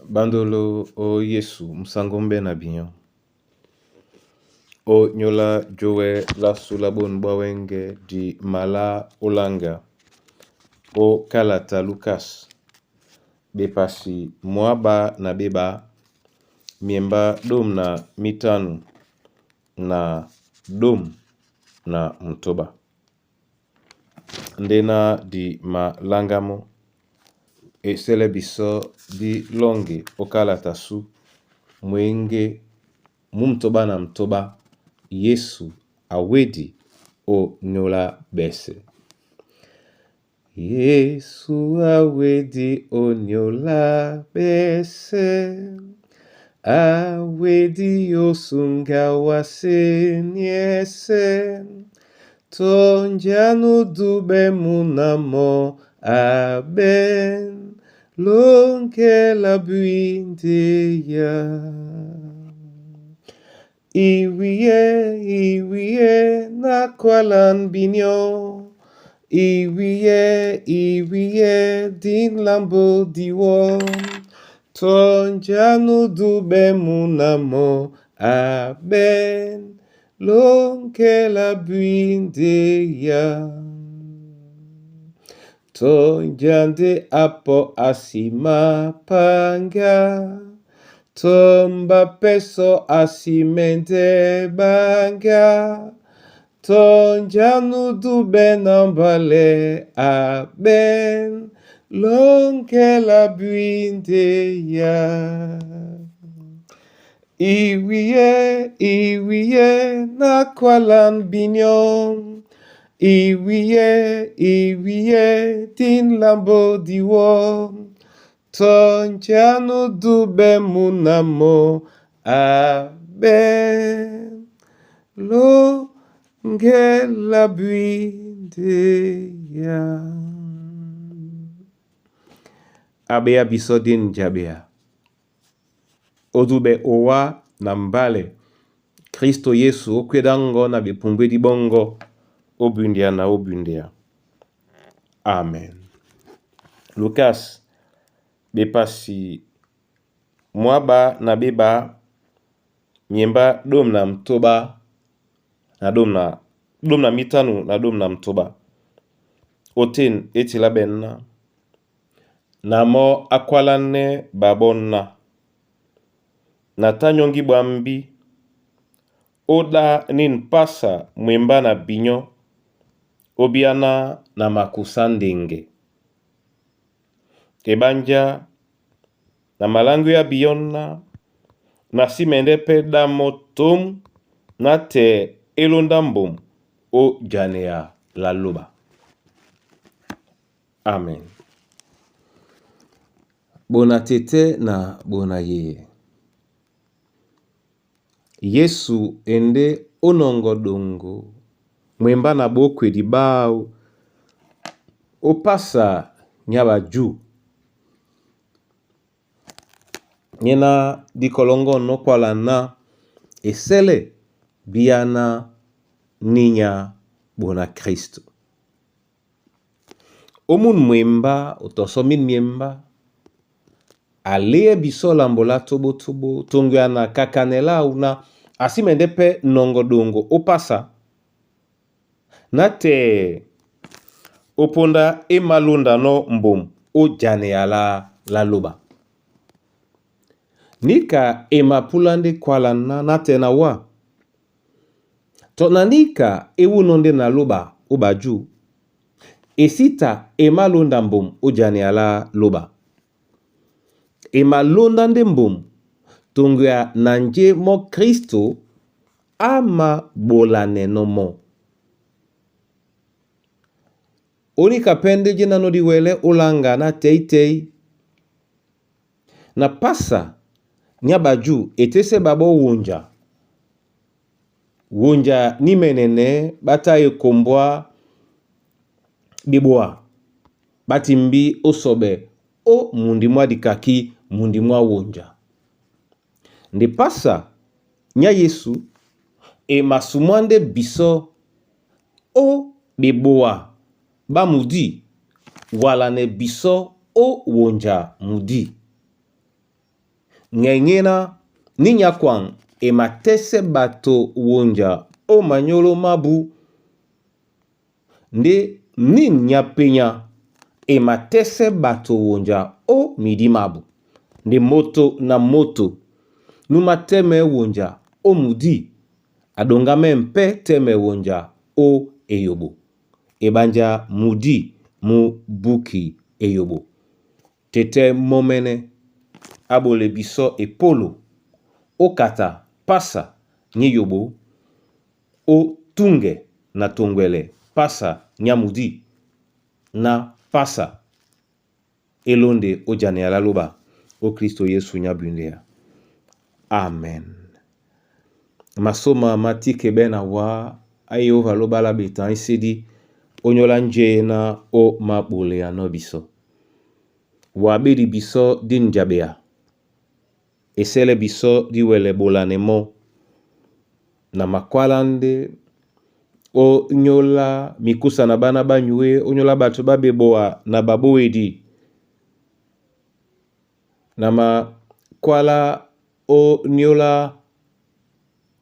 bandolo o Yesu msangombe na binyo. O nyola jowe la sulabon bawenge di mala olanga. O kalata Lukas. Bepasi moaba na beba. Miemba dom na mitanu. Na dom na mtoba. Ndena di malangamo. E selebiso di longe o kalata su. Mwenge mumtoba na mtoba. Yesu awedi o nyola bese. Yesu awedi o nyola bese. Awedi o sunga wase niese. Tonjanu dube munamo aben. Longe la buindeya. Iwiye na kwalan binyo. Iwiye din lambo diwo. Tonjanu dube munamo aben. Lonke la buindeya. Tonjande apo asima panga. Tomba peso asimente banga. Tonjanu dube nambale aben. Lonke la buindeya. Iwiye na kwalan binyon. Iwiye tin lambo diwo. Tonjanu dube munamo aben. Longe la buindeya. Abea bisodin jabea. Odube owa na mbale. Kristo Yesu okwedango na bipungwe di bongo. Obundia na obundia. Amen. Lukas. Bepasi moaba na beba. Miemba dom na mtoba. Na dom na mitanu na dom na mtoba. Oten etilabenna. Namo akwalane babonna. Natanyongi bambi. Oda nin pasa mwemba na binyo. Obiana na makusandenge. Kebanja na malangu ya biyonna. Na simende peda motom. Na te elondambom. O janea la loba. Amen. Bona tete na bona yeye. Yesu ende onongo dongo. Mwemba na bokwe di bao. Opasa nyaba ju. Nyena di kolongo no kwala na. Esele biana ninya bona Kristo. Omun mwemba otosomin miemba. Ale bisola mbola tobo tobo. Tongwe na kakanela una. Asimendepe nongo dongo. Opasa. Nate oponda emalunda no mbom. O jane ala la loba. Nika emapulande kwala na nate na wa. Tonanika ewunonde na loba obaju. Esita emalunda mbom o jane ala loba. Emalunda nde mbom. Tongwea nanje mo Kristo ama bolane no mo. Onika pende jena no diwele olanga na tei. Na pasa nyabaju etese babo wonja. Wonja ni menene bata ekombwa biboa. Batimbi osobe o mundimwa dikaki mundimwa wonja. Ndi pasa nya Yesu e masumwande biso o biboa ba mudi wala ne biso o wonja mudi. Ngengena ninya kwang ematese bato wonja o manyolo mabu. Nde ninya penya ematese bato wonja o midi mabu. Nde moto na moto numa teme wonja o mudi. Adongame mpe teme wonja o eyobo. Ebanja mudi mu buki eyobo. Tete momene abole biso epolo o kata pasa nye yobo o tunge na tongwele pasa nyamudi na pasa elonde o jane alaloba o Kristo Yesu nyabundea. Amen. Masoma matike bena wa ayo valoba la betan isedi onyola nje na o mabole anobiso. Wabedi biso din jabea. Esele biso diwele bolanemo na makwalande o nyola mikusa na bana banyue o nyola batu babeboa na baboedi na makwala o nyola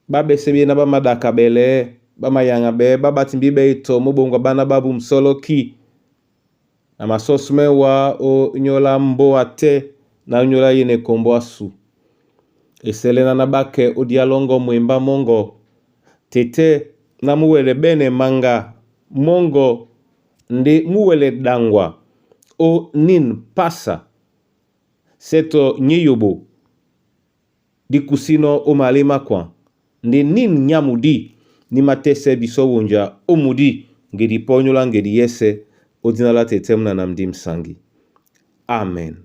babesebie na bamadaka bele bamayanga be babatimbi beito mobongwa bana babu msoloki na masosme wa o nyola mboa te na nyola yene kombo asu. Eselena na bake o dialongo mwemba mongo tete na muwele bene manga mongo ndi muwele dangwa o nin pasa seto nyeyobo di kusino o malima kwa ndi nin nyamudi ni matese biso wonja o mudi ngedi ponyola ngedi yese o dinala tetem na namdim sangi. Amen.